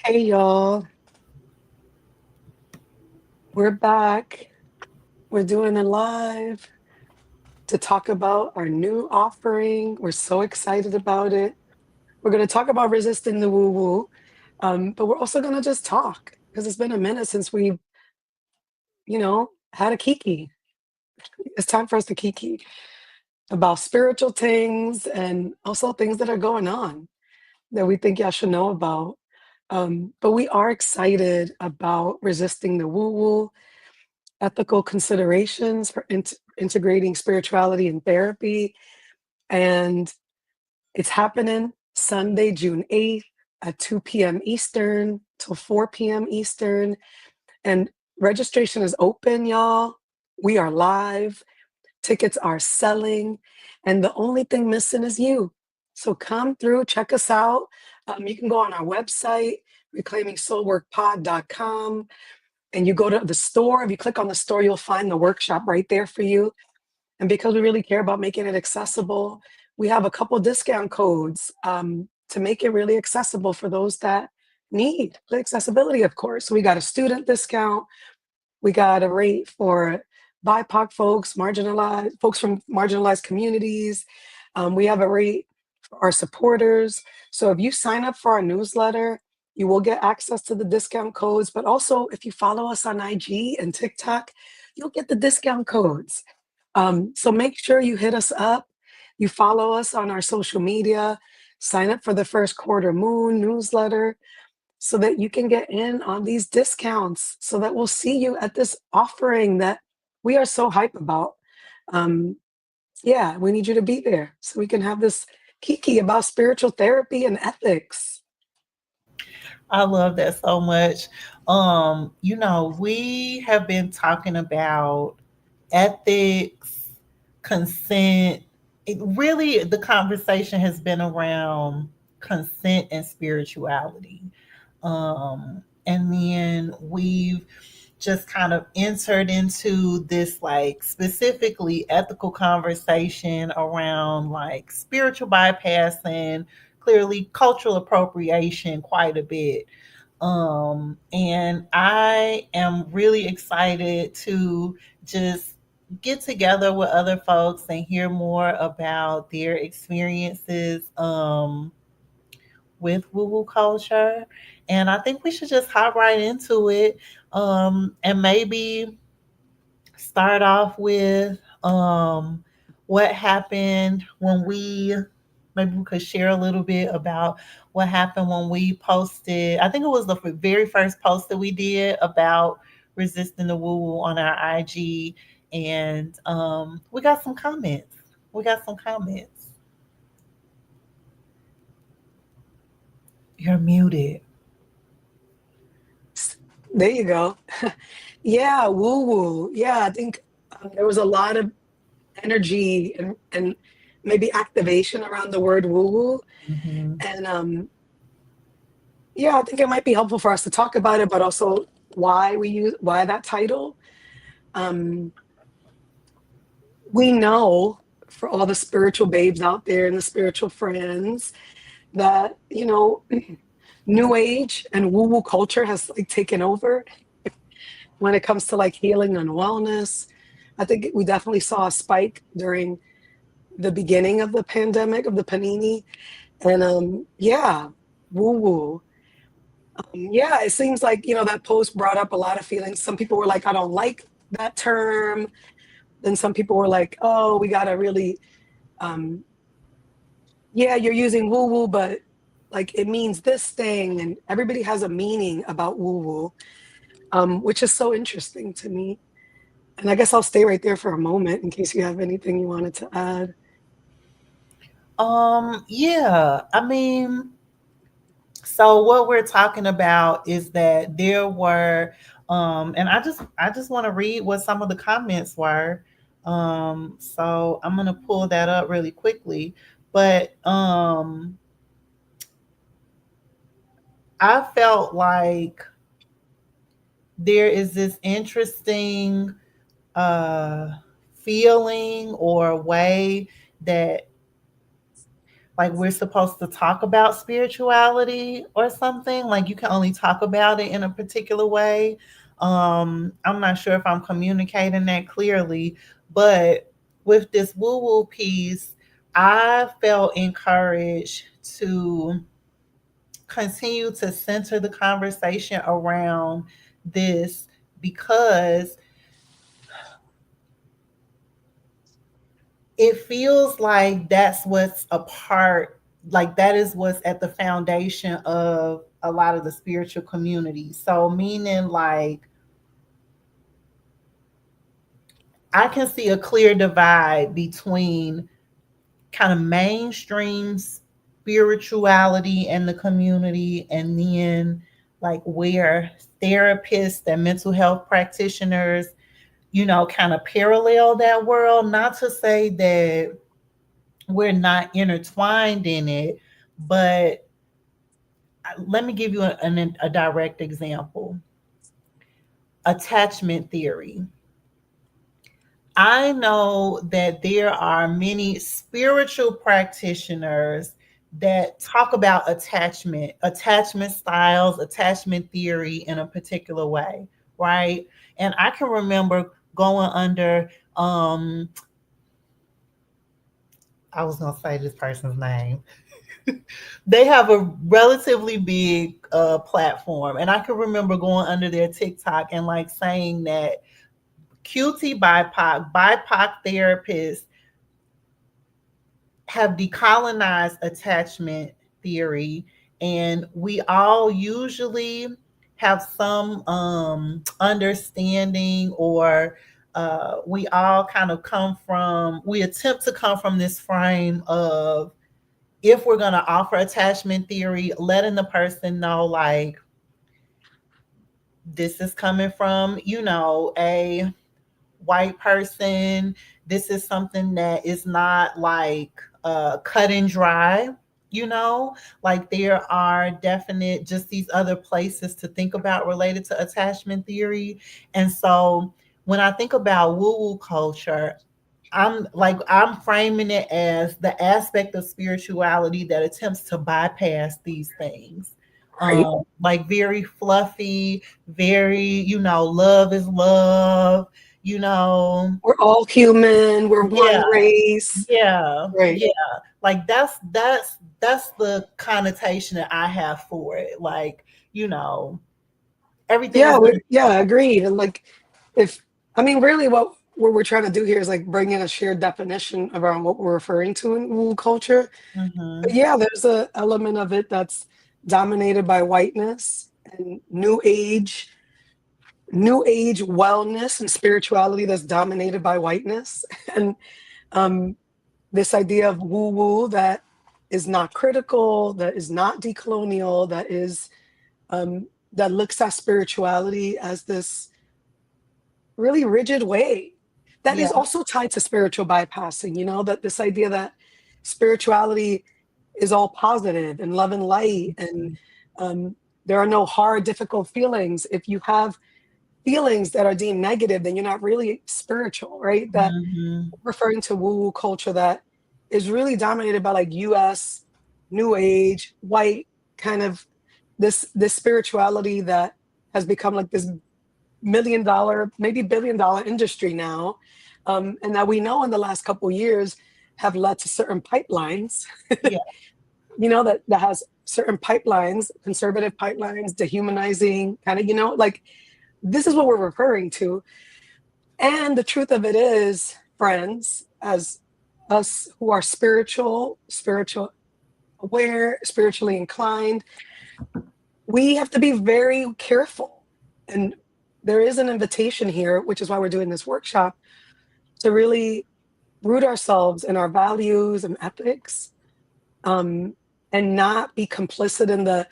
Hey y'all, we're back. We're doing a live to talk about our new offering. We're so excited about it. We're going to talk about resisting the woo woo, but we're also going to just talk because it's been a minute since we, had a kiki. It's time for us to kiki about spiritual things and also things that are going on that we think y'all should know about. But we are excited about resisting the woo woo, ethical considerations for integrating spirituality and therapy. And it's happening Sunday, June 8th at 2 p.m. Eastern till 4 p.m. Eastern. And registration is open, y'all. We are live. Tickets are selling. And the only thing missing is you. So come through, check us out. You can go on our website, reclaimingsoulworkpod.com, and you go to the store. If you click on the store, you'll find the workshop right there for you. And because we really care about making it accessible, we have a couple discount codes to make it really accessible for those that need the accessibility, of course. So we got a student discount. We got a rate for BIPOC folks, marginalized folks from marginalized communities. We have a rate for our supporters. So if you sign up for our newsletter, you will get access to the discount codes. But also, if you follow us on IG and TikTok, you'll get the discount codes. So make sure you hit us up. You follow us on our social media. Sign up for the first quarter moon newsletter so that you can get in on these discounts, so that we'll see you at this offering that we are so hype about. Um, yeah, we need you to be there so we can have this kiki about spiritual therapy and ethics. I love that so much. We have been talking about ethics, consent. The conversation has been around consent and spirituality. And then we've just kind of entered into this like specifically ethical conversation around like spiritual bypassing, clearly cultural appropriation quite a bit. And I am really excited to just get together with other folks and hear more about their experiences with woo woo culture. And I think we should just hop right into it, and maybe start off with what happened when maybe we could share a little bit about what happened when we posted. I think it was the very first post that we did about resisting the woo woo on our IG. And we got some comments. We got some comments. You're muted. There you go. Yeah, woo woo. Yeah, I think there was a lot of energy and maybe activation around the word woo woo. Hmm. And yeah, I think it might be helpful for us to talk about it, but also why that title. Um, we know for all the spiritual babes out there and the spiritual friends that, new age and woo woo culture has like taken over when it comes to like healing and wellness. I think we definitely saw a spike during the beginning of the pandemic of the panini. And yeah, woo woo. Yeah, it seems like, that post brought up a lot of feelings. Some people were like, I don't like that term. Then some people were like, oh, we got to really, um, yeah, you're using woo woo, but like it means this thing. And everybody has a meaning about woo woo, which is so interesting to me. And I guess I'll stay right there for a moment in case you have anything you wanted to add. Yeah, I mean, so what we're talking about is that there were, and I just want to read what some of the comments were. So I'm gonna pull that up really quickly. But I felt like there is this interesting uh feeling or way that like we're supposed to talk about spirituality or something. Like you can only talk about it in a particular way. I'm not sure if I'm communicating that clearly, but with this woo woo piece, I felt encouraged to continue to center the conversation around this because it feels like that's what's a part, like that is what's at the foundation of a lot of the spiritual community. So, meaning like, I can see a clear divide between kind of mainstream spirituality in the community and then like where therapists and mental health practitioners, you know, kind of parallel that world. Not to say that we're not intertwined in it, but let me give you a direct example. Attachment theory. I know that there are many spiritual practitioners that talk about attachment styles, attachment theory in a particular way, right? And I can remember going under, I was going to say this person's name. They have a relatively big platform, and I can remember going under their TikTok and like saying that QT BIPOC therapists have decolonized attachment theory, and we all usually have some understanding, or we all kind of we attempt to come from this frame of, if we're going to offer attachment theory, letting the person know like this is coming from, you know, a white person. This is something that is not like cut and dry, you know, like there are definite just these other places to think about related to attachment theory. And so when I think about woo woo culture, I'm framing it as the aspect of spirituality that attempts to bypass these things. Right. Like very fluffy, very, you know, love is love, you know. We're all human. We're Yeah, one race. yeah, Right. yeah. Like that's the connotation that I have for it. Like, you know, everything Yeah. is gonna Yeah. Agreed. And like, if I mean, really, what we're trying to do here is like bring in a shared definition around what we're referring to in woo culture. But mm-hmm. yeah, there's a element of it that's dominated by whiteness and new age wellness and spirituality that's dominated by whiteness. And um, this idea of woo woo that is not critical, that is not decolonial, that looks at spirituality as this really rigid way that Yeah, is also tied to spiritual bypassing. You know, that this idea that spirituality is all positive and love and light, and um, there are no hard, difficult feelings. If you have feelings that are deemed negative, then you're not really spiritual, right? That mm-hmm. referring to woo woo culture that is really dominated by like US, new age, white kind of this spirituality that has become like this $1 million, maybe $1 billion industry now. And that we know in the last couple of years have led to certain pipelines, Yeah, you know, that has certain pipelines, conservative pipelines, dehumanizing kind of, you know, like this is what we're referring to. And the truth of it is, friends, as us who are spiritual aware, spiritually inclined, we have to be very careful. And there is an invitation here, which is why we're doing this workshop, to really root ourselves in our values and ethics, um, and not be complicit in the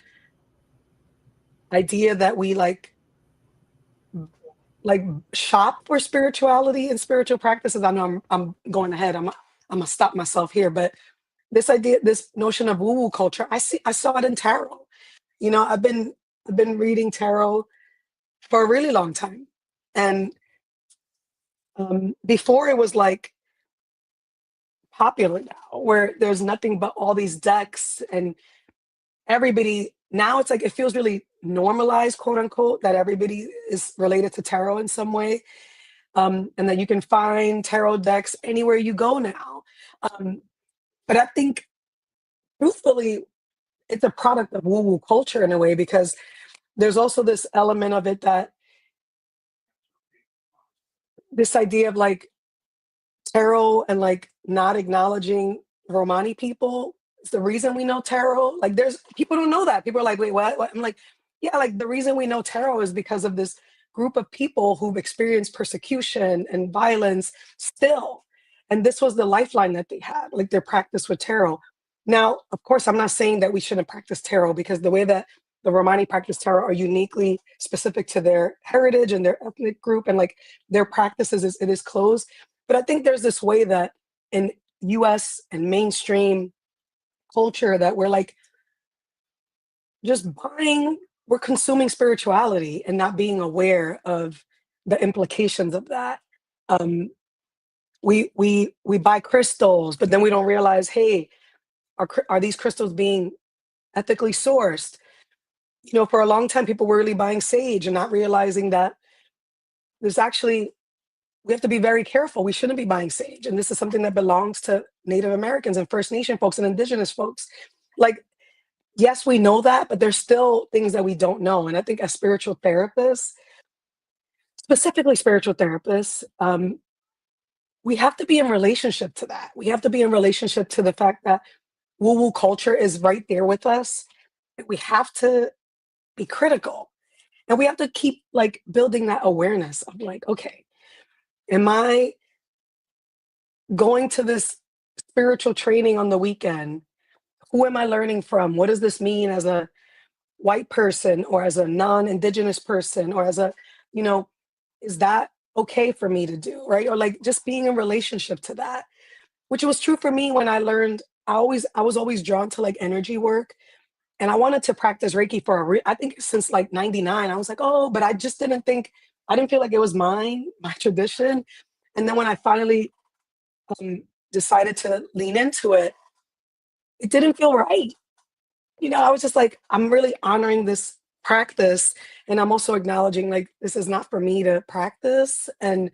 idea that we like shop for spirituality and spiritual practices. I know I'm going ahead. I'm gonna stop myself here, but this idea, this notion of woo-woo culture, I saw it in tarot. You know, I've been reading tarot for a really long time, and before it was like popular now, where there's nothing but all these decks, and everybody now, it's like it feels really normalized, quote unquote, that everybody is related to tarot in some way, and that you can find tarot decks anywhere you go now. Um, but I think, truthfully, it's a product of woo woo culture in a way, because there's also this element of it that this idea of like tarot and like not acknowledging Romani people is the reason we know tarot. Like, there's people don't know that. People are like, wait, what? I'm like, yeah, like the reason we know tarot is because of this group of people who've experienced persecution and violence still. And this was the lifeline that they had, like their practice with tarot. Now, of course, I'm not saying that we shouldn't practice tarot, because the way that the Romani practice tarot are uniquely specific to their heritage and their ethnic group, and like their practices is it is closed. But I think there's this way that in US and mainstream culture that we're like just buying, we're consuming spirituality and not being aware of the implications of that. Um, we buy crystals, but then we don't realize, hey, are these crystals being ethically sourced? You know, for a long time, people were really buying sage and not realizing that there's actually, we have to be very careful. We shouldn't be buying sage. And this is something that belongs to Native Americans and First Nation folks and Indigenous folks. Like, yes, we know that, but there's still things that we don't know. And I think as spiritual therapists, specifically spiritual therapists, we have to be in relationship to that. We have to be in relationship to the fact that woo woo culture is right there with us. We have to be critical, and we have to keep like building that awareness of like, okay, am I going to this spiritual training on the weekend? Who am I learning from? What does this mean as a white person, or as a non-indigenous person, or as a, you know, is that okay for me to do, right? Or like just being in relationship to that, which was true for me when I learned. I was always drawn to like energy work, and I wanted to practice Reiki for I think since like 99. I was like, oh, but I just didn't think, I didn't feel like it was mine, my tradition. And then when I finally um, decided to lean into it, it didn't feel right. You know, I was just like, I'm really honoring this practice. And I'm also acknowledging like, this is not for me to practice. And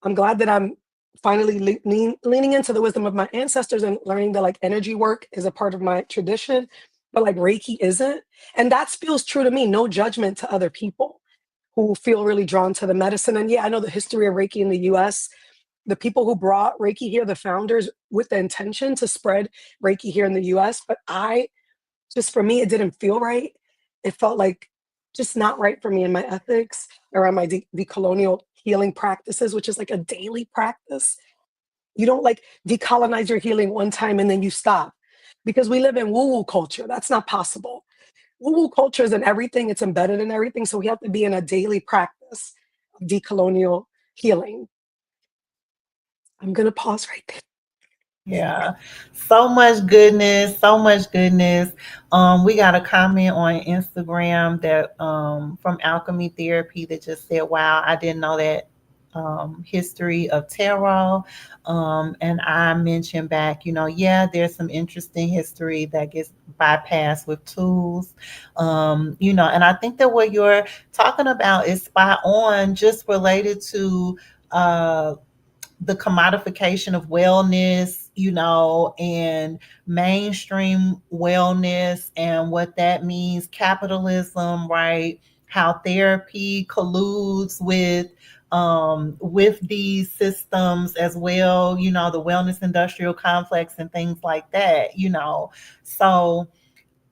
I'm glad that I'm finally leaning into the wisdom of my ancestors and learning that like energy work is a part of my tradition, but like Reiki isn't. And that feels true to me. No judgment to other people who feel really drawn to the medicine. And yeah, I know the history of Reiki in the US. The people who brought Reiki here, the founders, with the intention to spread Reiki here in the US. But just for me, it didn't feel right. It felt like just not right for me in my ethics around my decolonial healing practices, which is like a daily practice. You don't like decolonize your healing one time and then you stop, because we live in woo woo culture. That's not possible. Woo woo culture is in everything, it's embedded in everything. So we have to be in a daily practice of decolonial healing. I'm going to pause right there. Yeah. So much goodness, so much goodness. We got a comment on Instagram that from Alchemy Therapy that just said, wow, I didn't know that history of tarot. And I mentioned back, yeah, there's some interesting history that gets bypassed with tools. And I think that what you're talking about is spot on, just related to the commodification of wellness, and mainstream wellness and what that means, capitalism, right? How therapy colludes with these systems as well, the wellness industrial complex and things like that, So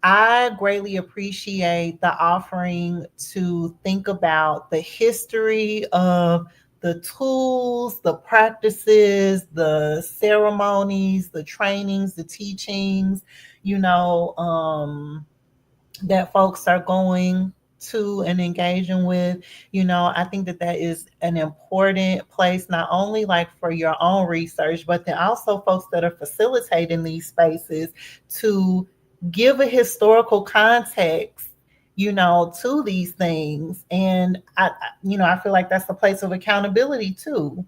I greatly appreciate the offering to think about the history of the tools, the practices, the ceremonies, the trainings, the teachings, you know, um, that folks are going to and engaging with. I think that that is an important place, not only like for your own research, but then also folks that are facilitating these spaces to give a historical context, to these things. And I feel like that's a place of accountability too.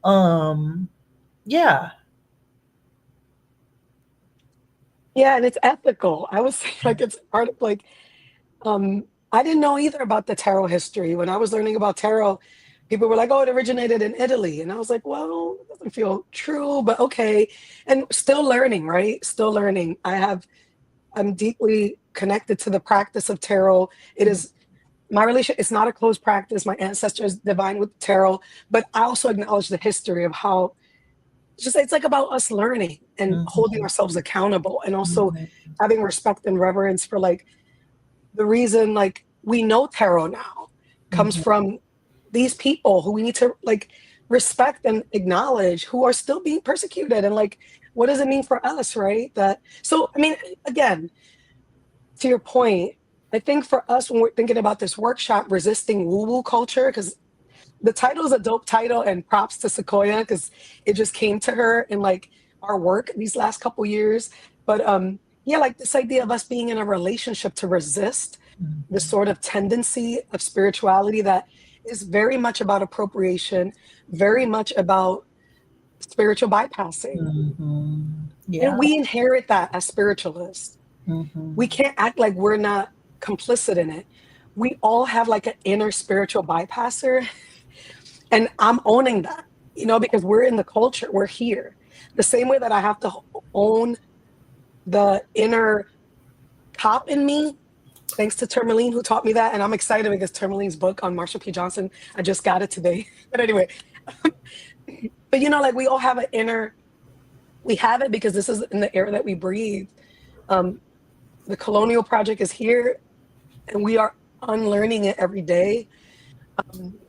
um yeah. Yeah, and it's ethical. I was saying like it's part of like I didn't know either about the tarot history. When I was learning about tarot, people were like, "Oh, it originated in Italy," and I was like, "Well, it doesn't feel true, but okay." And still learning, right? Still learning. I'm deeply connected to the practice of tarot. It is my relation. It's not a closed practice. My ancestors divine with tarot, but I also acknowledge the history of how just it's like about us learning and holding Mhm, ourselves accountable, and also mhm, having respect and reverence for like the reason like we know tarot now comes mhm, from these people who we need to like respect and acknowledge who are still being persecuted, and like what does it mean for us, right? That so I mean, again, to your point, I think for us when we're thinking about this workshop, resisting woo woo culture, because the title is a dope title, and props to Sequoia because it just came to her in like our work these last couple years. But yeah, like this idea of us being in a relationship to resist the mhm, sort of tendency of spirituality that is very much about appropriation, very much about spiritual bypassing. mhm. And Yeah. we inherit that as spiritualists. Mhm, We can't act like we're not complicit in it. We all have like an inner spiritual bypasser, and I'm owning that, because we're in the culture, we're here. The same way that I have to own the inner cop in me, thanks to Tourmaline who taught me that. And I'm excited because Tourmaline's book on Marsha P. Johnson, I just got it today. But anyway, but like we all have an inner, we have it because this is in the air that we breathe. Um, the colonial project is here and we are unlearning it every day.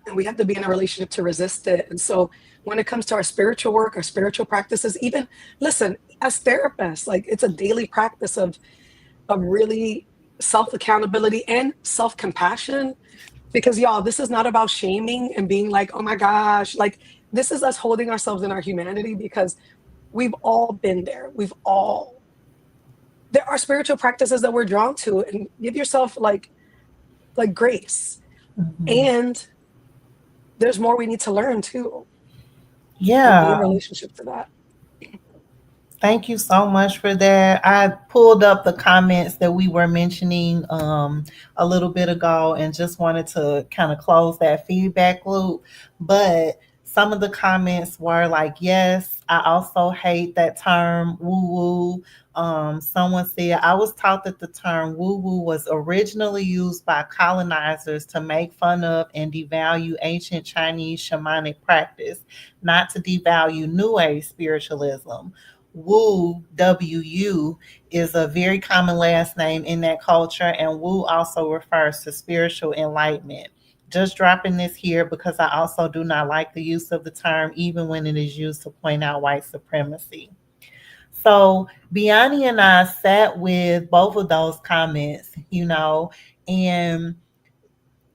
And we have to be in a relationship to resist it. And so when it comes to our spiritual work, our spiritual practices, even listen, as therapists, like it's a daily practice of really self accountability and self compassion. Because y'all, this is not about shaming and being like, oh my gosh, like this is us holding ourselves in our humanity because we've all been there. There are spiritual practices that we're drawn to, and give yourself like grace. mhm. And there's more we need to learn too, and be Yeah. in relationship to that. Thank you so much for that. I pulled up the comments that we were mentioning a little bit ago and just wanted to kind of close that feedback loop. But some of the comments were like, yes, I also hate that term woo woo. Someone said, I was taught that the term woo woo was originally used by colonizers to make fun of and devalue ancient Chinese shamanic practice, not to devalue New Age spiritualism. Wu, W-U, is a very common last name in that culture, and Wu also refers to spiritual enlightenment. Just dropping this here because I also do not like the use of the term, even when it is used to point out white supremacy. So Biani and I sat with both of those comments, and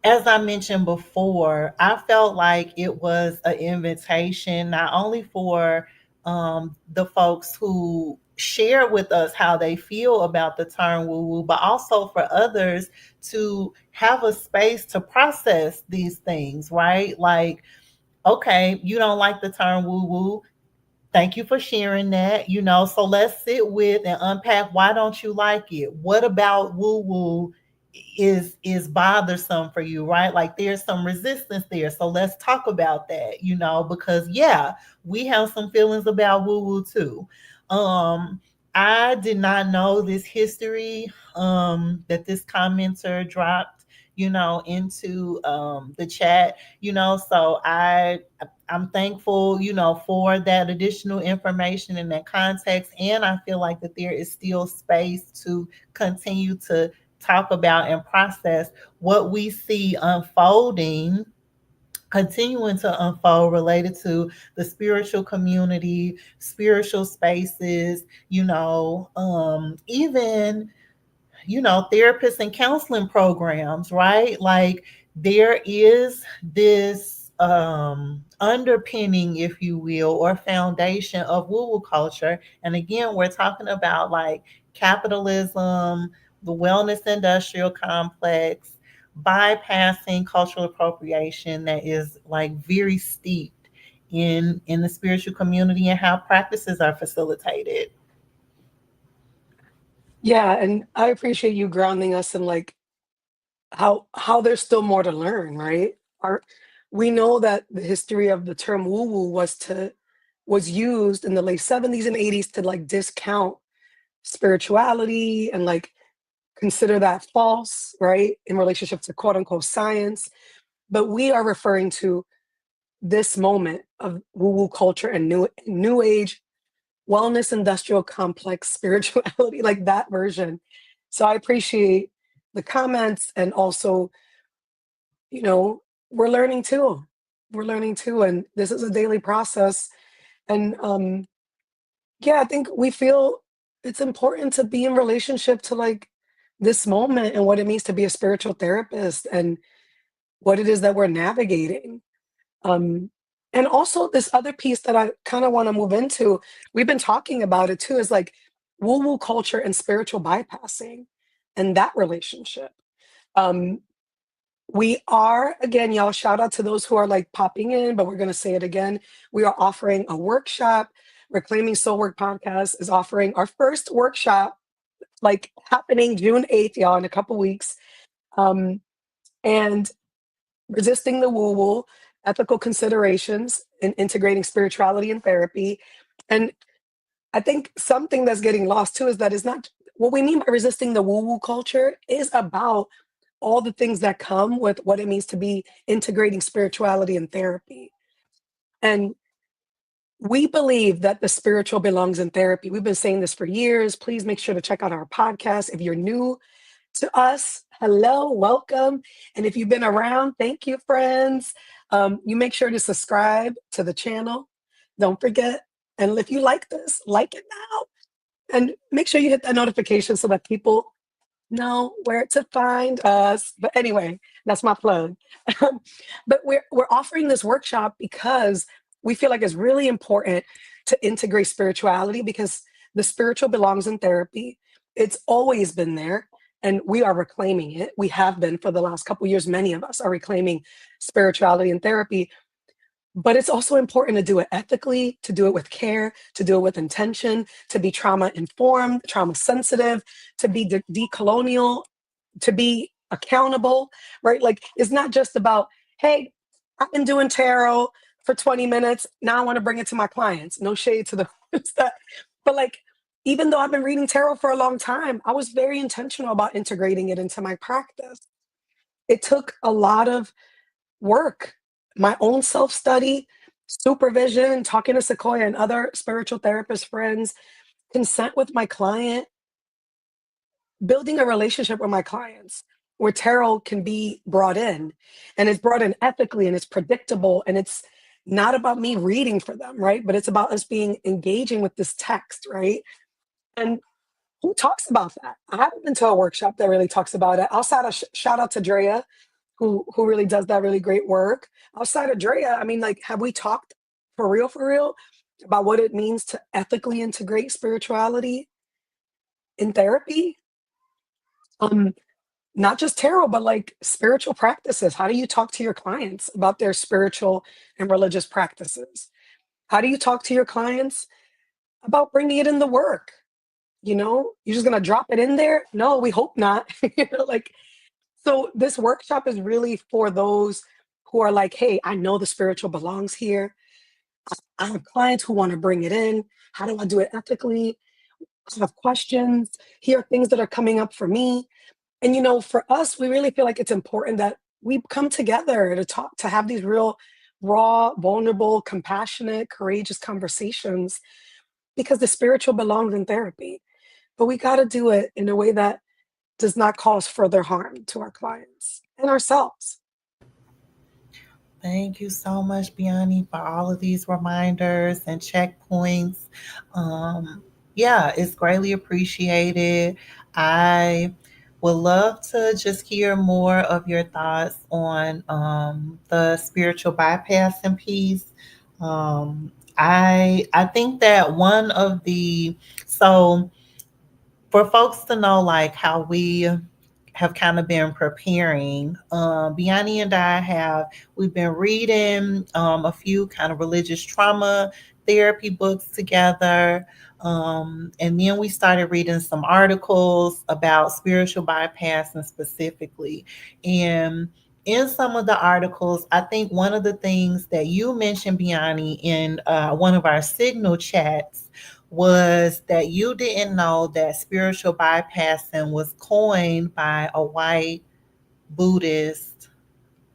as I mentioned before, I felt like it was an invitation not only for the folks who share with us how they feel about the term woo woo, but also for others to have a space to process these things, right? Like, okay, you don't like the term woo woo. Thank you for sharing that. So let's sit with and unpack, why don't you like it? What about woo woo is bothersome for you, right? Like there's some resistance there. So let's talk about that, because yeah, we have some feelings about woo woo too. Um I did not know this history that this commenter dropped, into the chat, so I'm thankful, for that additional information and that context. And I feel like that there is still space to continue to talk about and process what we see unfolding, continuing to unfold related to the spiritual community, spiritual spaces, even therapists and counseling programs, right? Like there is this underpinning, if you will, or foundation of woo woo culture. And again, we're talking about like capitalism, the wellness industrial complex, bypassing cultural appropriation that is like very steeped in the spiritual community and how practices are facilitated. Yeah, and I appreciate you grounding us in like how there's still more to learn, right? Our We know that the history of the term woo woo was used in the late 70s and 80s to like discount spirituality and like consider that false, right? In relationship to quote unquote science. But we are referring to this moment of woo woo culture and new age wellness industrial complex spirituality, like that version. So I appreciate the comments and also, you know, we're learning too. We're learning too. And this is a daily process. And yeah, I think we feel it's important to be in relationship to like this moment and what it means to be a spiritual therapist and what it is that we're navigating. Um, and also this other piece that I kind of want to move into, we've been talking about it too, is like woo-woo culture and spiritual bypassing and that relationship. Um, we are, again, y'all, shout out to those who are like popping in, but we're going to say it again. We are offering a workshop. Reclaiming Soul Work Podcast is offering our first workshop, like happening June 8th, y'all, in a couple weeks. Um, and resisting the woo woo, ethical considerations in integrating spirituality and therapy. And I think something that's getting lost too is that it's not what we mean by resisting the woo woo culture is about all the things that come with what it means to be integrating spirituality and therapy. And we believe that the spiritual belongs in therapy. We've been saying this for years. Please make sure to check out our podcast. If you're new to us, hello, welcome. And if you've been around, thank you, friends. You make sure to subscribe to the channel. Don't forget. And if you like this, like it now. And make sure you hit that notification so that people know where to find us. But anyway, that's my plug. But we're offering this workshop because we feel like it's really important to integrate spirituality because the spiritual belongs in therapy. It's always been there and we are reclaiming it. We have been for the last couple of years. Many of us are reclaiming spirituality and therapy, but it's also important to do it ethically, to do it with care, to do it with intention, to be trauma informed, trauma sensitive, to be decolonial, to be accountable, right? Like it's not just about, hey, I've been doing tarot for 20 minutes. Now I want to bring it to my clients. No shade to the that, but like even though I've been reading tarot for a long time, I was very intentional about integrating it into my practice. It took a lot of work, my own self study, supervision, talking to Sequoia and other spiritual therapist friends, consent with my client, building a relationship with my clients where tarot can be brought in and it's brought in ethically and it's predictable and it's not about me reading for them, right? But it's about us being engaging with this text, right? And who talks about that? I haven't been to a workshop that really talks about it. Outside of shout out to Drea, who really does that really great work. Outside of Drea, I mean, like, have we talked for real, about what it means to ethically integrate spirituality in therapy? Um, Not just tarot, but like spiritual practices. How do you talk to your clients about their spiritual and religious practices? How do you talk to your clients about bringing it in the work? You know, you're just gonna drop it in there? No, we hope not. You know, like so. This workshop is really for those who are like, "Hey, I know the spiritual belongs here. I have clients who want to bring it in. How do I do it ethically? I have questions. Here are things that are coming up for me." And you know, for us, we really feel like it's important that we come together to talk, to have these real, raw, vulnerable, compassionate, courageous conversations because the spiritual belongs in therapy. But we got to do it in a way that does not cause further harm to our clients and ourselves. Thank you so much, Biani, for all of these reminders and checkpoints. Um, yeah, it's greatly appreciated. I would love to just hear more of your thoughts on the spiritual bypassing piece. I think that one of the so for folks to know like how we have kind of been preparing. Biani and I have we've been reading a few kind of religious trauma therapy books together. And then we started reading some articles about spiritual bypassing specifically. And in some of the articles, I think one of the things that you mentioned, Biani, in one of our signal chats was that you didn't know that spiritual bypassing was coined by a white Buddhist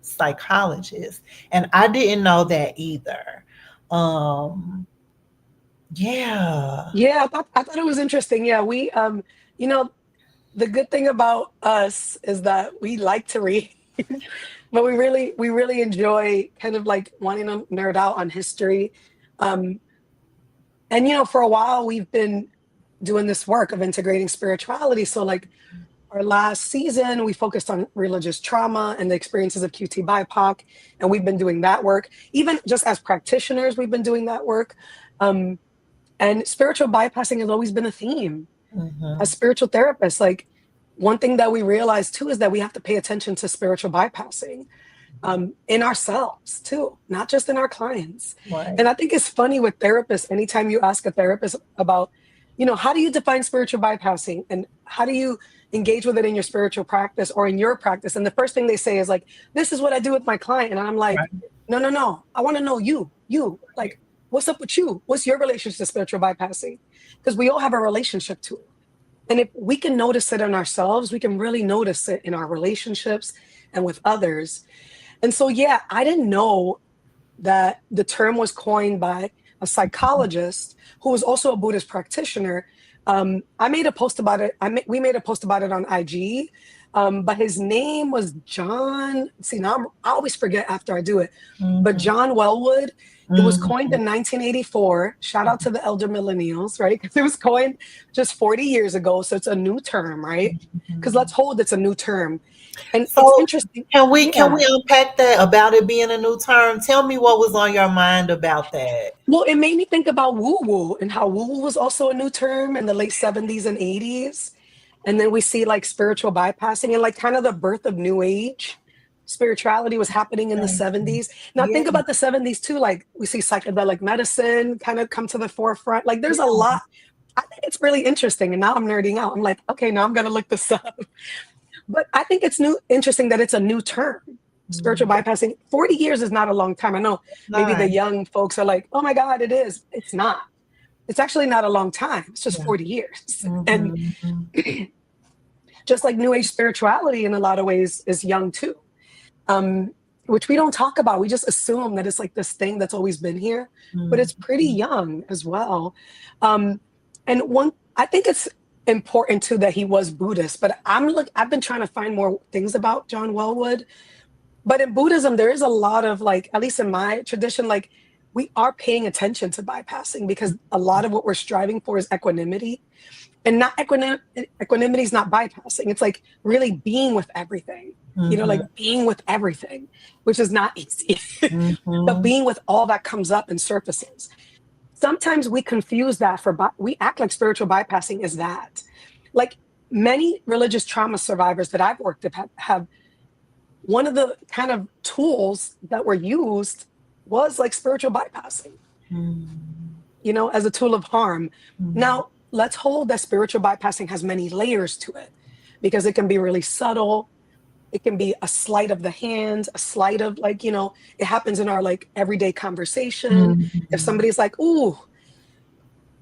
psychologist. And I didn't know that either. Um, yeah. Yeah, I thought it was interesting. Yeah, you know, the good thing about us is that we like to read, but we really enjoy kind of like wanting to nerd out on history. Um, and for a while we've been doing this work of integrating spirituality. So like our last season, we focused on religious trauma and the experiences of QT BIPOC, and we've been doing that work. Even just as practitioners, we've been doing that work. Um, and spiritual bypassing has always been a theme. As Mhm. spiritual therapists, like one thing that we realize too is that we have to pay attention to spiritual bypassing in ourselves too, not just in our clients. Right. And I think it's funny with therapists, anytime you ask a therapist about, how do you define spiritual bypassing and how do you engage with it in your spiritual practice or in your practice? And the first thing they say is like, this is what I do with my client. And I'm like, Right. no, no, no. I want to know like, what's up with you? What's your relationship to spiritual bypassing? Because we all have a relationship to it. And if we can notice it in ourselves, we can really notice it in our relationships and with others. And so, yeah, I didn't know that the term was coined by a psychologist who was also a Buddhist practitioner. I made a post about it. We made a post about it on IG, but his name was John. See, now I always forget after I do it, but Mhm. John Wellwood. It was coined Mhm. in 1984. Shout out to the elder millennials, right? Because it was coined just 40 years ago. So it's a new term, right? Because Mhm. let's hold it's a new term. And it's So interesting. can we Yeah. unpack that about it being a new term? Tell me what was on your mind about that. Well, it made me think about woo woo and how woo woo was also a new term in the late 70s and 80s. And then we see like spiritual bypassing and like kind of the birth of new age. Spirituality was happening in the Right. 70s. Now Yeah. think about the 70s too. Like we see psychedelic medicine kind of come to the forefront. Like there's a Yeah. lot. I think it's really interesting. And now I'm nerding out. I'm like, okay, now I'm gonna look this up. But I think it's interesting that it's a new term. Spiritual Mm. bypassing. 40 years is not a long time. I know maybe the Nice. young folks are like, oh my God, it is. It's not. It's actually not a long time. It's just Yeah. 40 years. And Mhm. just like New Age spirituality in a lot of ways is young too, um, which we don't talk about. We just assume that it's like this thing that's always been here, but it's pretty Mhm. young as well. Um, and I think it's important too that he was Buddhist, but I've been trying to find more things about John Wellwood. But in Buddhism, there is a lot of like, at least in my tradition, like we are paying attention to bypassing because a lot of what we're striving for is equanimity. And not equanimity is not bypassing. It's like really being with everything, like Mhm. being with everything, which is not easy, but Mhm. being with all that comes up and surfaces. Sometimes we confuse that we act like spiritual bypassing is that. Like many religious trauma survivors that I've worked with have one of the kind of tools that were used was like spiritual bypassing, Mhm. as a tool of harm. Mhm. Now, let's hold that spiritual bypassing has many layers to it because it can be really subtle. It can be a sleight of the hand, a sleight of like, it happens in our like everyday conversation. If Mhm. somebody's like, ooh,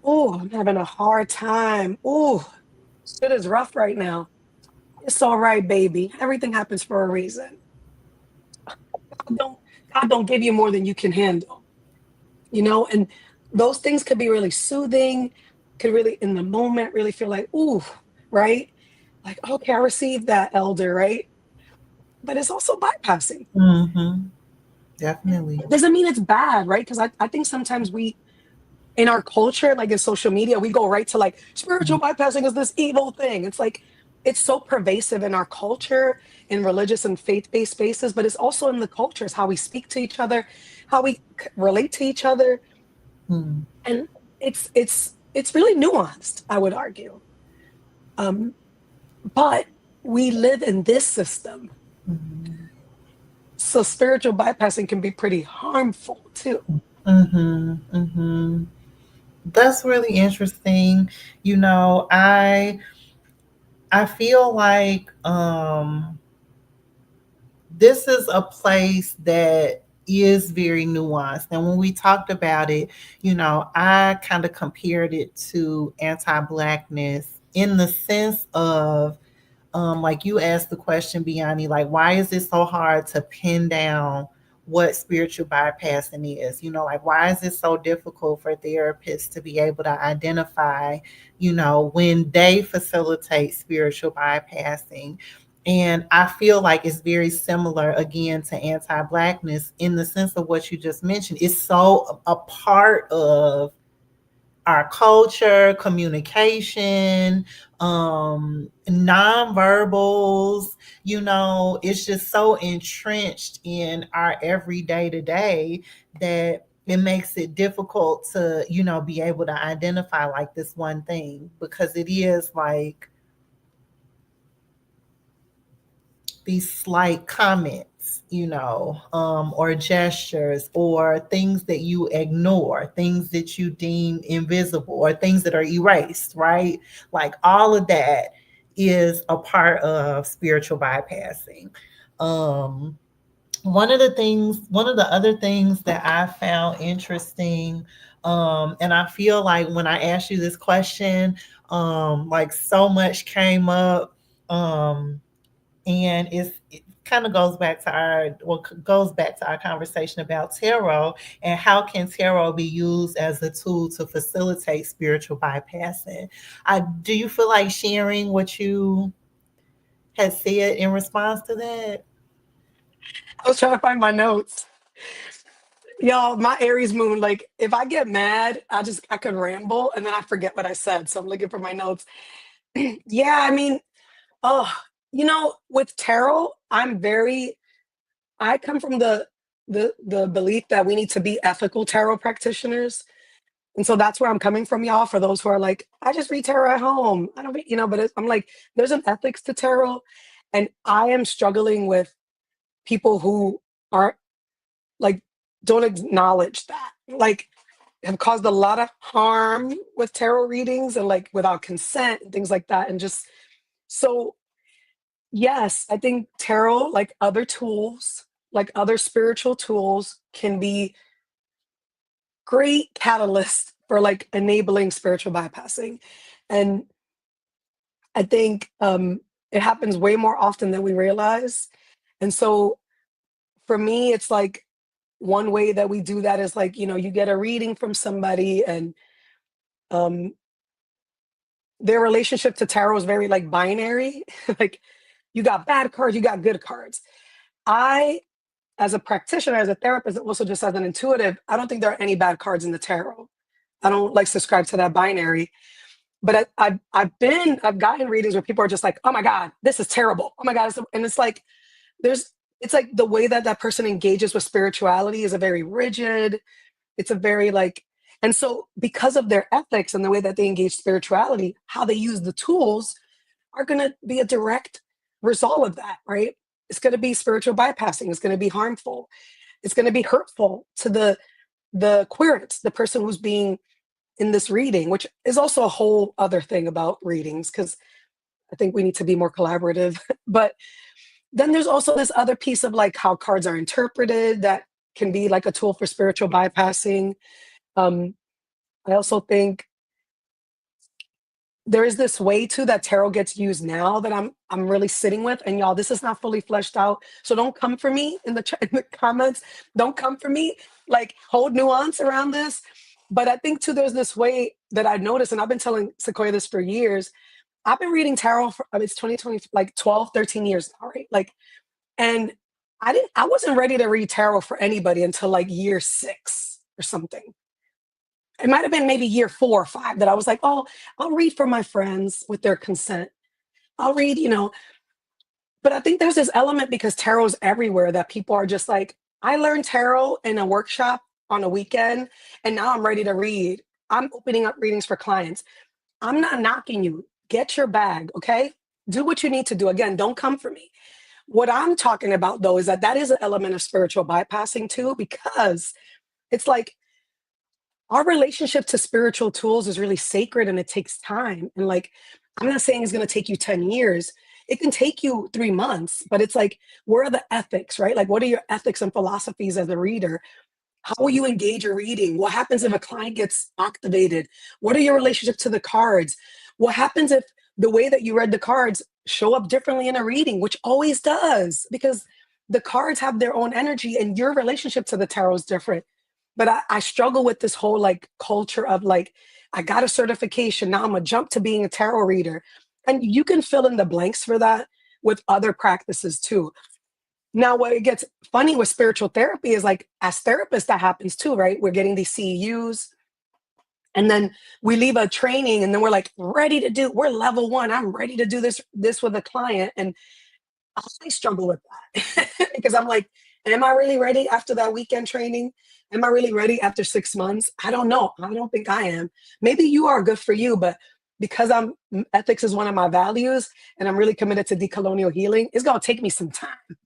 I'm having a hard time. Ooh, shit is rough right now. It's all right, baby. Everything happens for a reason. God don't, God don't give you more than you can handle, and those things could be really soothing, could really in the moment really feel like, ooh, right? Like, okay, I received that, elder, right? But it's also bypassing. Mhm. Definitely. It doesn't mean it's bad, right? Because I think sometimes in our culture, like in social media, we go right to like spiritual bypassing is this evil thing. It's like, it's so pervasive in our culture, in religious and faith-based spaces, but it's also in the cultures, how we speak to each other, how we relate to each other. Mhm. And it's really nuanced, I would argue. Um, but we live in this system, Mhm. so spiritual bypassing can be pretty harmful too. Mhm. Mhm. That's really interesting. You know, I feel like this is a place that is very nuanced. And when we talked about it, you know, I kind of compared it to anti-blackness in the sense of like you asked the question, Biani, like, why is it so hard to pin down what spiritual bypassing is? You know, like, why is it so difficult for therapists to be able to identify, you know, when they facilitate spiritual bypassing? And I feel like it's very similar again to anti Blackness in the sense of what you just mentioned. It's so a part of our culture, communication, nonverbals, you know, it's just so entrenched in our everyday to day that it makes it difficult to, you know, be able to identify like this one thing because it is like these slight comments, you know, or gestures, or things that you ignore, things that you deem invisible, or things that are erased, right? Like all of that is a part of spiritual bypassing. Um, one of the other things that I found interesting, and I feel like when I asked you this question, like so much came up. And it kind of goes back to our conversation about tarot and how can tarot be used as a tool to facilitate spiritual bypassing. Do you feel like sharing what you had said in response to that? I was trying to find my notes. Y'all, my Aries moon, like if I get mad, I could ramble and then I forget what I said. So I'm looking for my notes. Yeah, I mean, oh, with tarot, I come from the belief that we need to be ethical tarot practitioners. And so that's where I'm coming from, y'all, for those who are like, I just read tarot at home. I don't, but I'm like, there's an ethics to tarot. And I am struggling with people who are like, don't acknowledge that. Like, have caused a lot of harm with tarot readings and like without consent and things like that. And just so, yes, I think tarot, like other spiritual tools, can be great catalyst for like enabling spiritual bypassing. And I think it happens way more often than we realize. And so for me, it's like one way that we do that is like, you get a reading from somebody and um, their relationship to tarot is very like binary. Like you got bad cards, you got good cards. I, as a practitioner, as a therapist, and also just as an intuitive, I don't think there are any bad cards in the tarot. I don't like subscribe to that binary. But I've gotten readings where people are just like, oh my God, this is terrible. Oh my God. And it's like, it's like the way that that person engages with spirituality is a very rigid, it's a very like, and so because of their ethics and the way that they engage spirituality, how they use the tools are going to be a direct result of that, right? It's going to be spiritual bypassing. It's going to be harmful. It's going to be hurtful to the querent, the person who's being in this reading, which is also a whole other thing about readings, because I think we need to be more collaborative. But then there's also this other piece of like how cards are interpreted that can be like a tool for spiritual bypassing. Um, I also think there is this way too that tarot gets used now that I'm really sitting with. And y'all, this is not fully fleshed out, so don't come for me in in the comments. Don't come for me. Like hold nuance around this. But I think too, there's this way that I noticed, and I've been telling Sequoia this for years. I've been reading tarot for it's 2020, like 12, 13 years now, right? Like, and I wasn't ready to read tarot for anybody until like year 6 or something. It might have been maybe year 4 or 5 that I was like, oh, I'll read for my friends with their consent. I'll read, but I think there's this element because tarot's everywhere that people are just like, I learned tarot in a workshop on a weekend and now I'm ready to read. I'm opening up readings for clients. I'm not knocking you. Get your bag, okay? Do what you need to do. Again, don't come for me. What I'm talking about though is that is an element of spiritual bypassing too, because it's like Our relationship to spiritual tools is really sacred and it takes time. And like, I'm not saying it's going to take you 10 years. It can take you 3 months, but it's like, where are the ethics, right? Like, what are your ethics and philosophies as a reader? How will you engage your reading? What happens if a client gets activated? What are your relationship to the cards? What happens if the way that you read the cards show up differently in a reading, which always does, because the cards have their own energy and your relationship to the tarot is different. But I struggle with this whole like culture of like, I got a certification. Now I'm gonna jump to being a tarot reader. And you can fill in the blanks for that with other practices too. Now, what it gets funny with spiritual therapy is like, as therapists, that happens too, right? We're getting these CEUs, and then we leave a training, and then we're like ready to do. We're level one. I'm ready to do this with a client, and I struggle with that because I'm like, am I really ready after that weekend training? Am I really ready after 6 months? I don't know. I don't think I am. Maybe you are, good for you, but because I'm ethics is one of my values, and I'm really committed to decolonial healing, it's gonna take me some time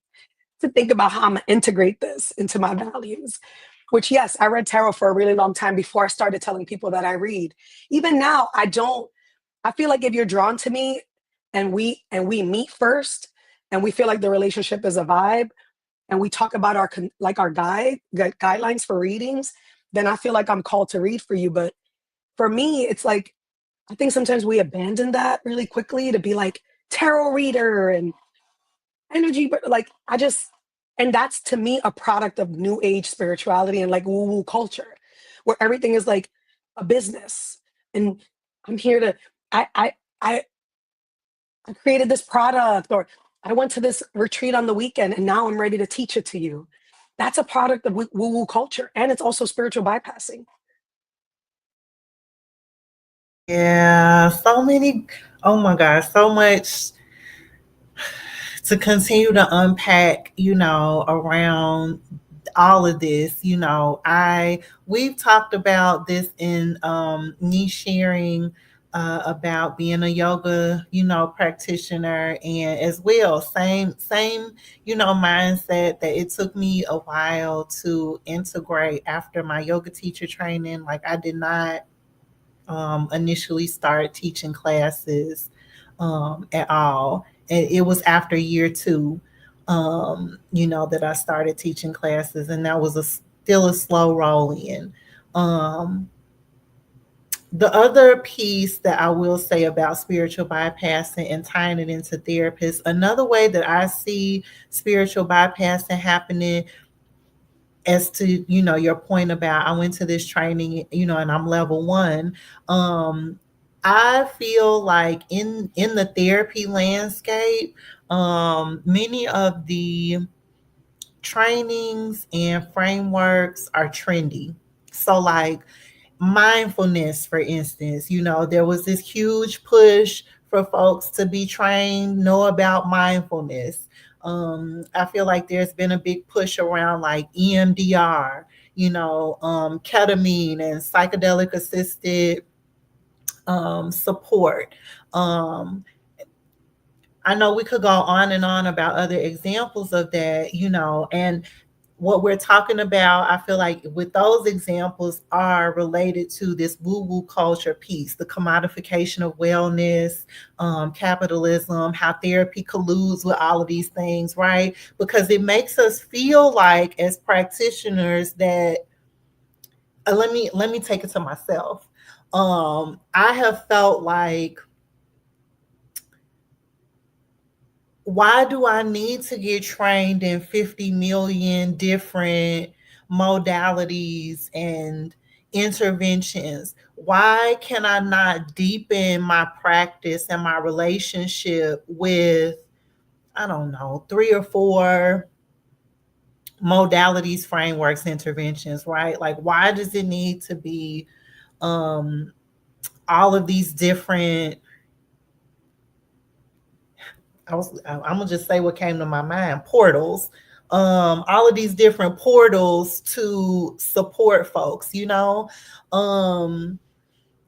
to think about how I'm gonna integrate this into my values. Which, yes, I read tarot for a really long time before I started telling people that I read. Even now, I don't. I feel like if you're drawn to me, and we meet first, and we feel like the relationship is a vibe, and we talk about our like our guidelines for readings, then I feel like I'm called to read for you. But for me, it's like I think sometimes we abandon that really quickly to be like tarot reader and energy, but like I just, and that's to me a product of new age spirituality and like woo woo culture, where everything is like a business. And I'm here to, I, I, I, I created this product, or I went to this retreat on the weekend and now I'm ready to teach it to you. That's a product of woo woo culture. And it's also spiritual bypassing. Yeah, so many. Oh my gosh, so much to continue to unpack, around all of this. I we've talked about this in me sharing about being a yoga, practitioner, and as well, same, mindset that it took me a while to integrate after my yoga teacher training. Like I did not initially start teaching classes at all. And it was after year two, that I started teaching classes, and that was still a slow roll in. Um, the other piece that I will say about spiritual bypassing and tying it into therapists, another way that I see spiritual bypassing happening, as to your point about I went to this training, and I'm level one. I feel like in the therapy landscape, many of the trainings and frameworks are trendy. So like mindfulness, for instance, there was this huge push for folks to be trained, know about mindfulness. I feel like there's been a big push around like EMDR, ketamine and psychedelic assisted support. Um, I know we could go on and on about other examples of that, and what we're talking about, I feel like with those examples are related to this woo-woo culture piece, the commodification of wellness, capitalism, how therapy colludes with all of these things, right? Because it makes us feel like as practitioners that let me take it to myself. I have felt like, why do I need to get trained in 50 million different modalities and interventions? Why can I not deepen my practice and my relationship with, I don't know, three or four modalities, frameworks, interventions, right? Like, why does it need to be um, all of these different, I'm gonna just say what came to my mind, portals, all of these different portals to support folks, um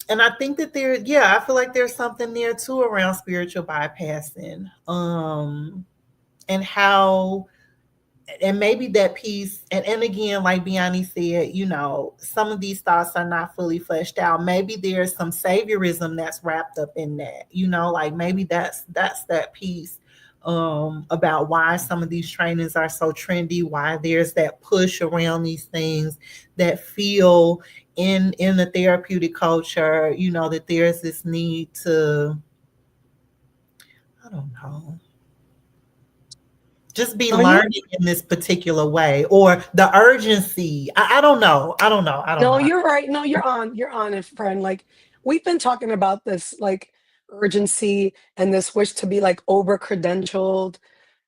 and I think that I feel like there's something there too around spiritual bypassing, and how and maybe that piece, and again, like Biani said, some of these thoughts are not fully fleshed out. Maybe there's some saviorism that's wrapped up in that, like maybe that's that piece, about why some of these trainings are so trendy, why there's that push around these things that feel in the therapeutic culture, that there's this need to, I don't know, just be No, you're learning in this particular way, or the urgency. I don't know. I don't know. I don't no, know. you're right. No, you're on it, friend. Like we've been talking about this like urgency and this wish to be like over credentialed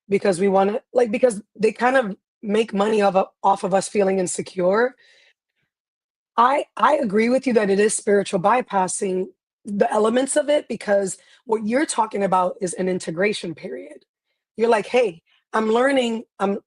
because we want to like because they kind of make money off of us feeling insecure. I agree with you that it is spiritual bypassing the elements of it because what you're talking about is an integration period. You're like, hey, I'm learning, I'm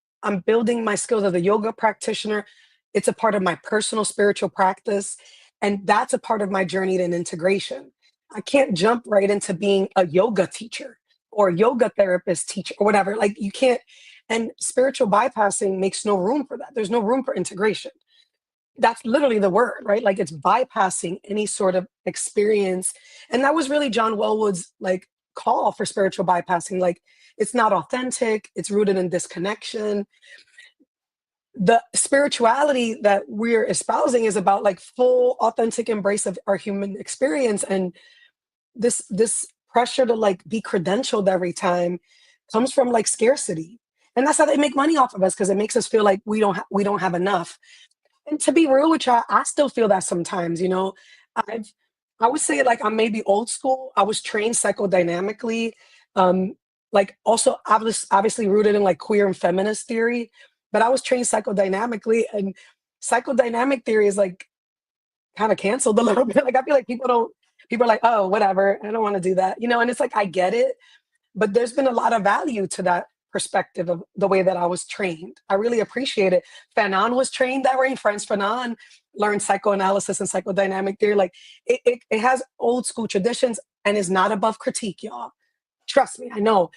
building my skills as a yoga practitioner. It's a part of my personal spiritual practice, and that's a part of my journey to integration. I can't jump right into being a yoga teacher or a yoga therapist teacher or whatever. Like you can't, and spiritual bypassing makes no room for that. There's no room for integration. That's literally the word, right? Like it's bypassing any sort of experience. And that was really John Wellwood's like call for spiritual bypassing. Like it's not authentic, it's rooted in disconnection. The spirituality that we're espousing is about like full authentic embrace of our human experience. And this pressure to like be credentialed every time comes from like scarcity. And that's how they make money off of us because it makes us feel like we don't have enough. And to be real with y'all, I still feel that sometimes, you know. I've I would say like I'm maybe old school. I was trained psychodynamically. Um, like also obviously rooted in like queer and feminist theory, but I was trained psychodynamically and psychodynamic theory is like kind of canceled a little bit. Like I feel like people are like, oh, whatever, I don't want to do that, you know, and it's like I get it, but there's been a lot of value to that perspective of the way that I was trained. I really appreciate it. Fanon was trained that way. Franz Fanon learned psychoanalysis and psychodynamic theory. Like it has old school traditions and is not above critique, y'all. Trust me, I know.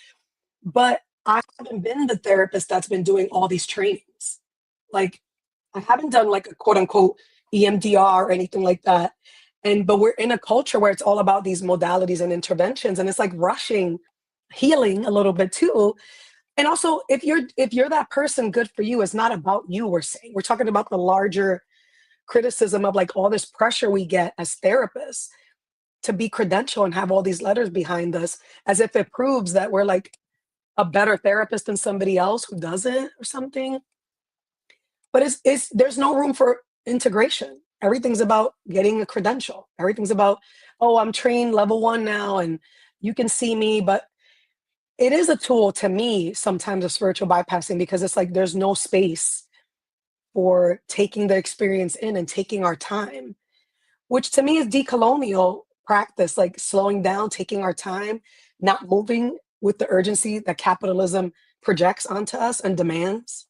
But I haven't been the therapist that's been doing all these trainings. Like I haven't done like a quote unquote EMDR or anything like that. And but we're in a culture where it's all about these modalities and interventions, and it's like rushing healing a little bit too. And also, if you're that person, good for you. It's not about you. We're talking about the larger criticism of like all this pressure we get as therapists to be credential and have all these letters behind us, as if it proves that we're like a better therapist than somebody else who doesn't or something. But it's there's no room for integration. Everything's about getting a credential. Everything's about, oh, I'm trained level one now, and you can see me, but it is a tool to me sometimes of spiritual bypassing because it's like there's no space for taking the experience in and taking our time, which to me is decolonial practice, like slowing down, taking our time, not moving with the urgency that capitalism projects onto us and demands.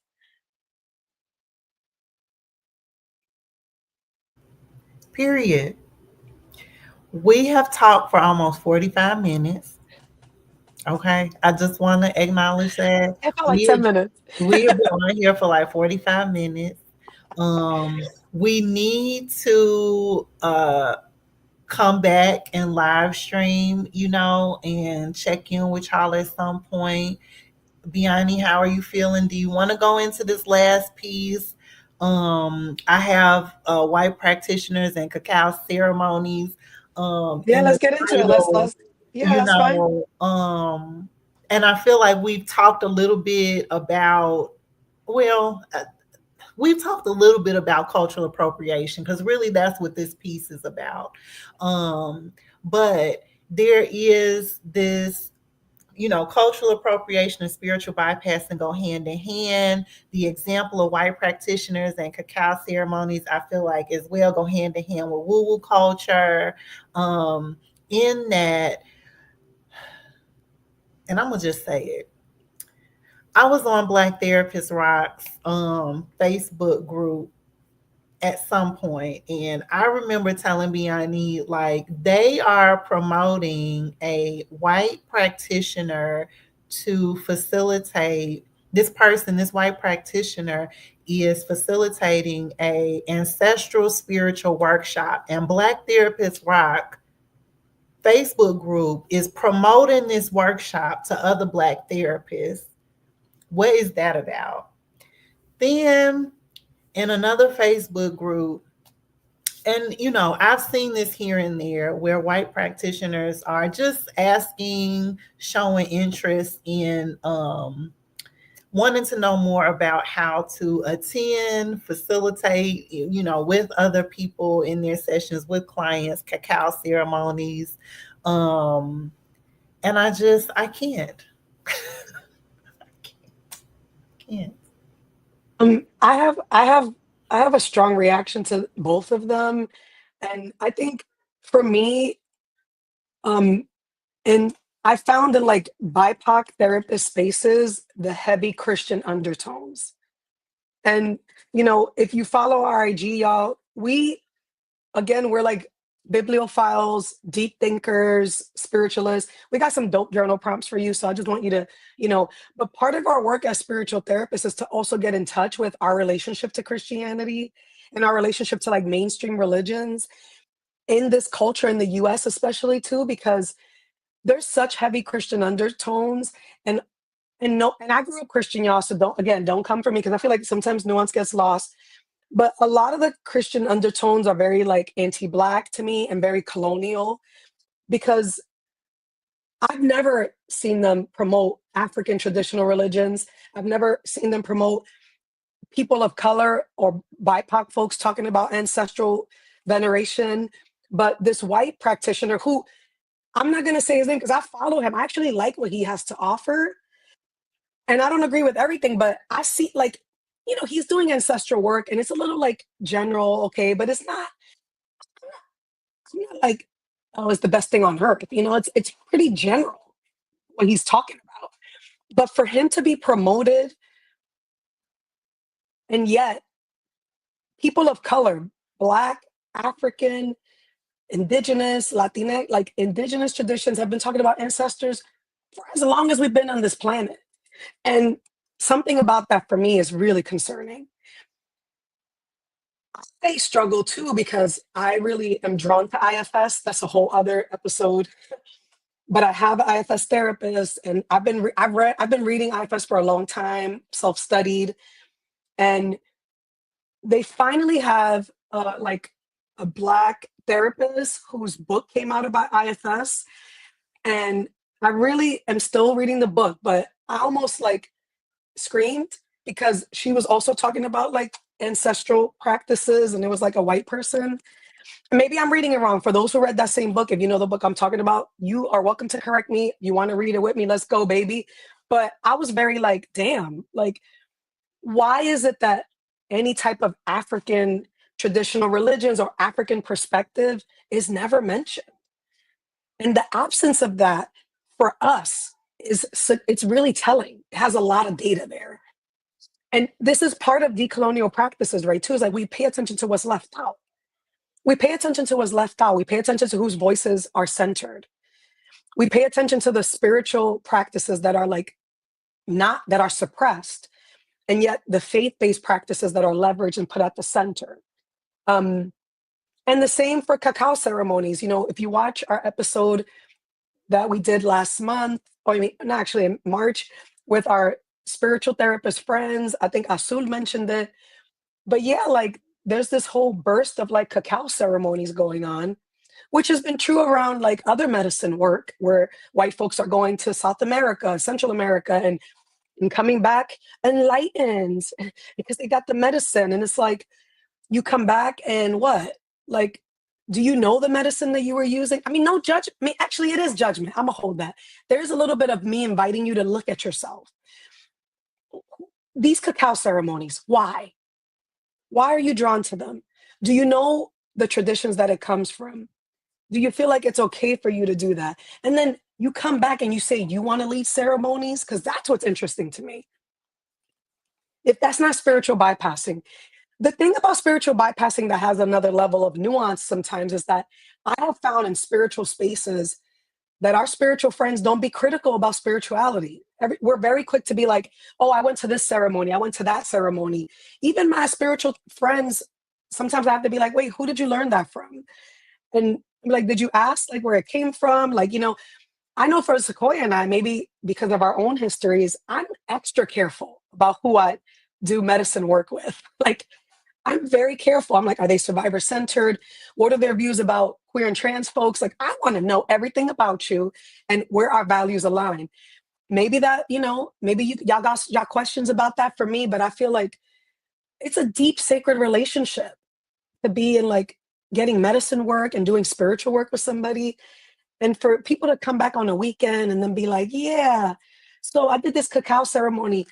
Period. We have talked for almost 45 minutes. Okay. I just want to acknowledge that It felt like we 10 have, minutes. we have been on here for like 45 minutes. We need to come back and live stream, and check in with y'all at some point. Biani, how are you feeling? Do you want to go into this last piece? I have white practitioners and cacao ceremonies Yeah, in the let's get into it. title, Yeah, you that's fine. know, and I feel like we've talked a little bit about, well, we've talked a little bit about cultural appropriation because really that's what this piece is about. But there is this, cultural appropriation and spiritual bypassing go hand in hand. The example of white practitioners and cacao ceremonies, I feel like as well go hand in hand with woo woo culture. In that, and I'm gonna just say it. I was on Black Therapist Rocks Facebook group at some point, and I remember telling Biani like they are promoting a white practitioner to facilitate this person, this white practitioner, is facilitating a ancestral spiritual workshop, and Black Therapists Rock Facebook group is promoting this workshop to other Black therapists. What is that about? Then in another Facebook group, and I've seen this here and there where white practitioners are just asking, showing interest in wanting to know more about how to attend, facilitate, with other people in their sessions with clients, cacao ceremonies. And I can't. Can't. Um, I have I have I have a strong reaction to both of them, and I think for me, um, and I found in like BIPOC therapist spaces the heavy Christian undertones. And if you follow our IG, y'all, we're like bibliophiles, deep thinkers, spiritualists. We got some dope journal prompts for you. So I just want you to, but part of our work as spiritual therapists is to also get in touch with our relationship to Christianity and our relationship to like mainstream religions in this culture in the US, especially too, because there's such heavy Christian undertones. And no, and I grew up Christian, y'all. So don't come for me because I feel like sometimes nuance gets lost. But a lot of the Christian undertones are very like anti-Black to me and very colonial because I've never seen them promote African traditional religions. I've never seen them promote people of color or BIPOC folks talking about ancestral veneration. But this white practitioner who I'm not going to say his name because I follow him. I actually like what he has to offer. And I don't agree with everything, but I see like, he's doing ancestral work and it's a little like general, okay, but it's not like, oh, it's the best thing on earth. It's pretty general what he's talking about. But for him to be promoted, and yet people of color, Black, African, Indigenous, Latina, like Indigenous traditions have been talking about ancestors for as long as we've been on this planet. And something about that for me is really concerning. I struggle too because I really am drawn to IFS. That's a whole other episode. But I have an IFS therapist, and I've been reading IFS for a long time, self-studied, and they finally have like a Black therapist whose book came out about IFS, and I really am still reading the book, but I almost like screamed because she was also talking about like ancestral practices, and it was like a white person. Maybe I'm reading it wrong. For those who read that same book, if you know the book I'm talking about, you are welcome to correct me. You want to read it with me? Let's go, baby. But I was very like, damn, like, why is it that any type of African traditional religions or African perspective is never mentioned? And the absence of that for us it's really telling. It has a lot of data there. And this is part of decolonial practices, right? Too, is like we pay attention to what's left out. We pay attention to what's left out. We pay attention to whose voices are centered. We pay attention to the spiritual practices that are like not that are suppressed, and yet the faith-based practices that are leveraged and put at the center. Um, and the same for cacao ceremonies. If you watch our episode that we did last month, or I mean, not actually in March, with our spiritual therapist friends, I think Asul mentioned it. But yeah, like there's this whole burst of like cacao ceremonies going on, which has been true around like other medicine work where white folks are going to South America, Central America, and coming back enlightened because they got the medicine. And it's like, you come back and what? Like, do you know the medicine that you were using? I mean, no judge. I mean, actually, it is judgment. I'm gonna hold that. There's a little bit of me inviting you to look at yourself. These cacao ceremonies, why? Why are you drawn to them? Do you know the traditions that it comes from? Do you feel like it's okay for you to do that? And then you come back and you say you want to lead ceremonies because that's what's interesting to me. If that's not spiritual bypassing, the thing about spiritual bypassing that has another level of nuance sometimes is that I have found in spiritual spaces that our spiritual friends don't be critical about spirituality. we're very quick to be like, oh, I went to this ceremony, I went to that ceremony. Even my spiritual friends, sometimes I have to be like, wait, who did you learn that from? And like, did you ask like where it came from? Like, I know for Sequoia and I, maybe because of our own histories, I'm extra careful about who I do medicine work with. Like, I'm very careful. I'm like, are they survivor centered? What are their views about queer and trans folks? Like, I want to know everything about you and where our values align. Maybe that, maybe y'all got y'all questions about that for me, but I feel like it's a deep sacred relationship to be in like getting medicine work and doing spiritual work with somebody. And for people to come back on a weekend and then be like, yeah, so I did this cacao ceremony.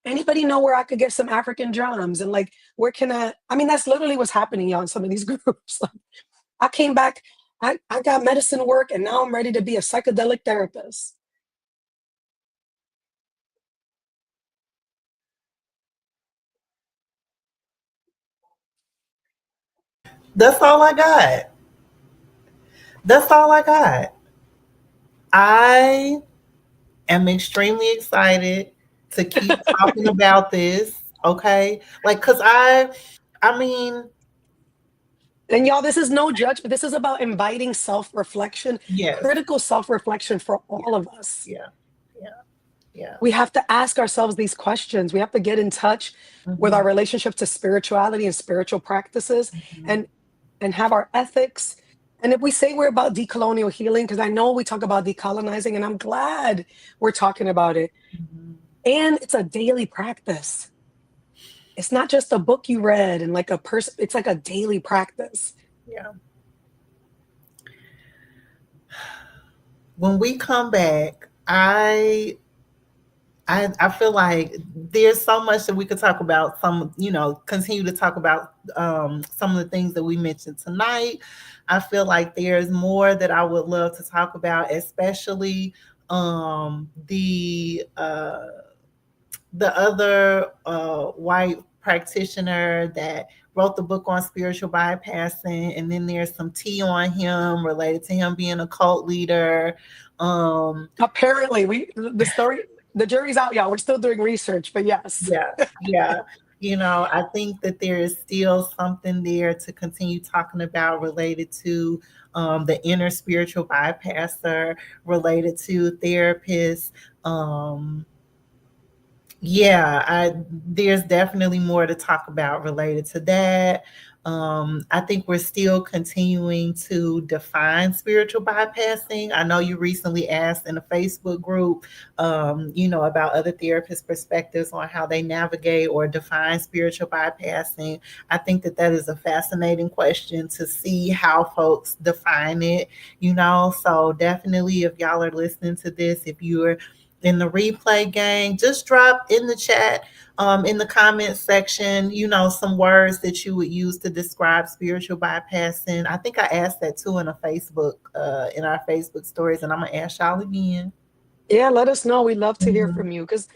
Anybody know where I could get some African drums? And like, where can I mean, that's literally what's happening, y'all, in some of these groups. Like, I came back, I got medicine work, and now I'm ready to be a psychedelic therapist. That's all I got. That's all I got. I am extremely excited to keep talking about this. Okay. Like, cause I mean, And y'all, this is no judgment. This is about inviting self-reflection, yes. critical self-reflection for Yeah. all of us. Yeah. Yeah. Yeah. We have to ask ourselves these questions. We have to get in touch with Mm-hmm. our relationship to spirituality and spiritual practices, Mm-hmm. and have our ethics. And if we say we're about decolonial healing, because I know we talk about decolonizing, and I'm glad we're talking about it. Mm-hmm. And it's a daily practice. It's not just a book you read and like a person, it's like a daily practice. Yeah. When we come back, I feel like there's so much that we could talk about. Continue to talk about some of the things that we mentioned tonight. I feel like there's more that I would love to talk about, especially the other white practitioner that wrote the book on spiritual bypassing, and then there's some tea on him related to him being a cult leader. Apparently, the jury's out, y'all. We're still doing research, but yes. Yeah, yeah. I think that there is still something there to continue talking about related to the inner spiritual bypasser, related to therapists. Yeah, there's definitely more to talk about related to that. I think we're still continuing to define spiritual bypassing. I know you recently asked in a Facebook group, about other therapists' perspectives on how they navigate or define spiritual bypassing. I think that is a fascinating question to see how folks define it. So definitely, if y'all are listening to this, if you're in the replay gang, just drop in the chat, in the comment section, some words that you would use to describe spiritual bypassing. I think I asked that too in in our Facebook stories, and I'm gonna ask y'all again. Yeah, let us know. We'd love to hear Mhm, from you because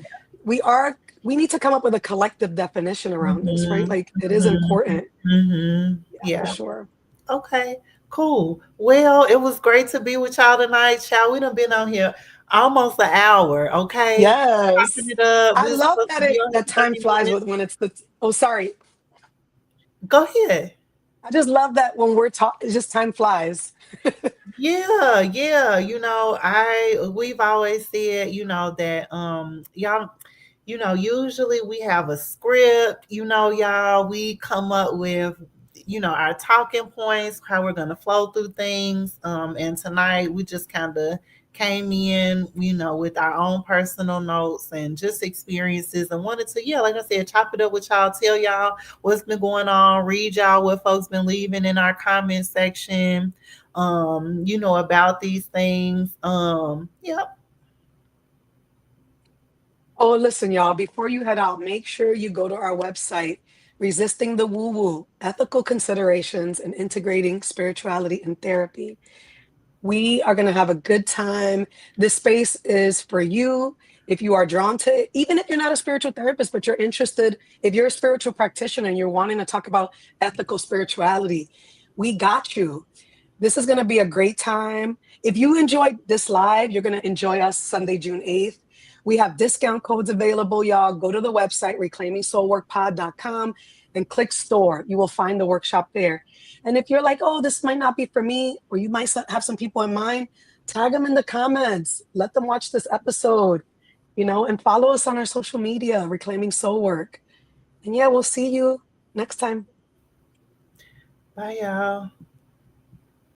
we need to come up with a collective definition around this, right? mhm, Like it is mhm, important. mhm. Yeah, for Yeah. sure. Okay. Cool. Well, it was great to be with y'all tonight, y'all. We done been on here almost an hour. Okay. Popping Yes. it up. I We was love supposed that to be on here that time 30 flies minutes. with when it's oh, sorry. Go ahead. I just love that when we're talking, it's just time flies. Yeah, yeah. We've always said, that y'all, usually we have a script, y'all, we come up with, our talking points, how we're gonna flow through things. And tonight we just kind of came in, with our own personal notes and just experiences and wanted to, yeah, like I said, chop it up with y'all, tell y'all what's been going on, read y'all what folks been leaving in our comment section, about these things. Yep. Oh, listen, y'all, before you head out, make sure you go to our website, Resisting the Woo Woo, Ethical Considerations and Integrating Spirituality and Therapy. We are going to have a good time. This space is for you. If you are drawn to it, even if you're not a spiritual therapist, but you're interested, if you're a spiritual practitioner and you're wanting to talk about ethical spirituality, we got you. This is going to be a great time. If you enjoyed this live, you're going to enjoy us Sunday, June 8th. We have discount codes available, y'all. Go to the website, reclaimingsoulworkpod.com, and click store. You will find the workshop there. And if you're like, oh, this might not be for me, or you might have some people in mind, tag them in the comments. Let them watch this episode, and follow us on our social media, Reclaiming Soul Work. And yeah, we'll see you next time. Bye, y'all.